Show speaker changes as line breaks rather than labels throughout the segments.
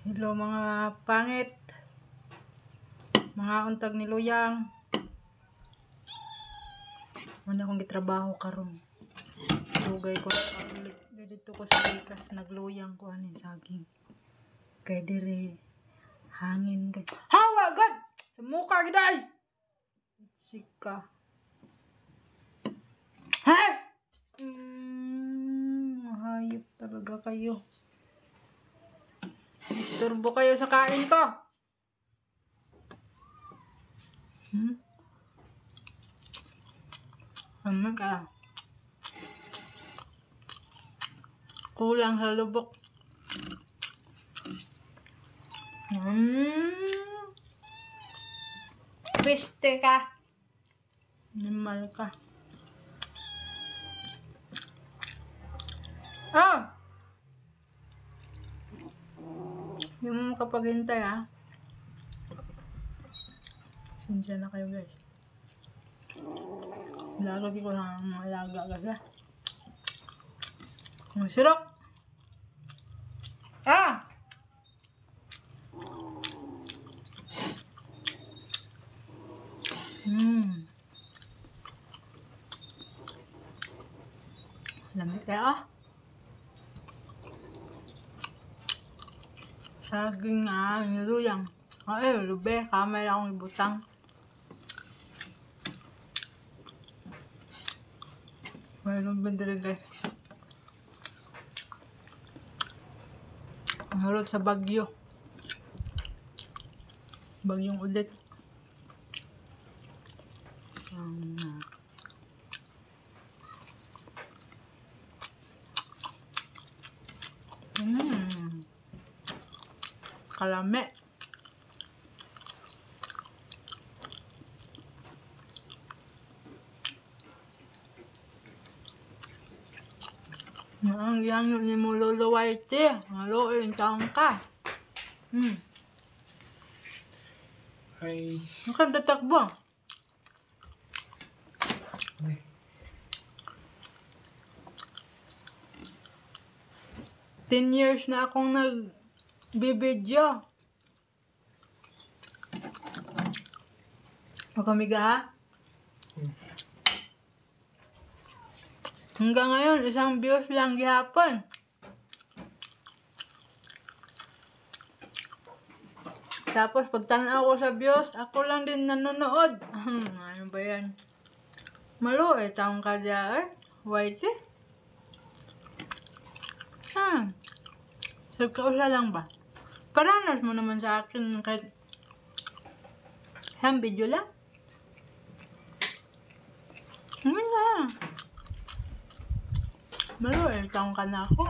Hello mga pangit, mga untag ni Luyang. Wala akong gitrabaho karon. Dugay ko ulit dito ko sa likas nagluyang ko ani saging. Kay dire hangin kay. Hawa god. Sa mukha giday. Sika. Ha? Hayop talaga kayo. Istorbo kayo sa kain ko. Ano ka? Kulang sa lubok. Piste ka. Nimal ka. Ah! Yung kapag hintay Sinsya na kayo guys. Lalagay ko lang ang mga alaga kasi. Ang sirok! Lamig kaya saging niluyang. Ay, lube, kamay akong ibutang. Mayroon ba dito guys? Harot sa bagyo. Bagyong ulit. Kalame. Ang yanyo ni mo Lolo Whitey. Haluin taong ka.
Hi.
Ang tatakbo.
Hi.
10 years na akong nagbibideo. Magkamiga ha? Hanggang ngayon, isang views lang gihapon. Tapos, pag tanaw ko sa views, ako lang din nanonood. Ano ba yan? Malo taong kadya Whitey? Sagkausla lang ba? Paranas mo naman sa akin kahit video lang. Wala. Malo taong ka na ako.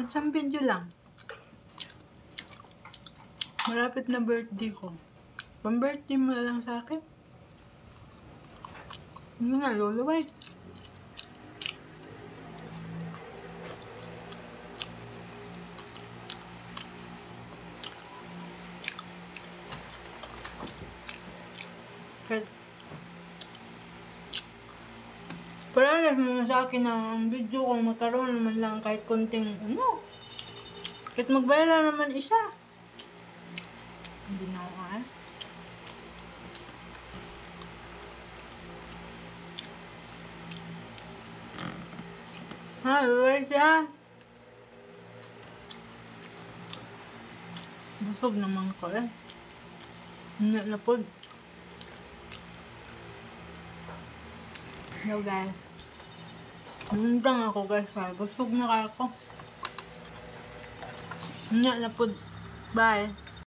Isang video lang. Malapit na birthday ko. Pang-birthday mo na lang sa akin. Ano na, Lolo White? Paranas mo sa akin ang video kung magkaroon naman lang kahit konting kahit magbayala naman isa. Hindi na ako Alright busog naman ko Hindi na po. Hello guys. Nandang ako guys. Busog na kayo ko. Hindi na po. Bye.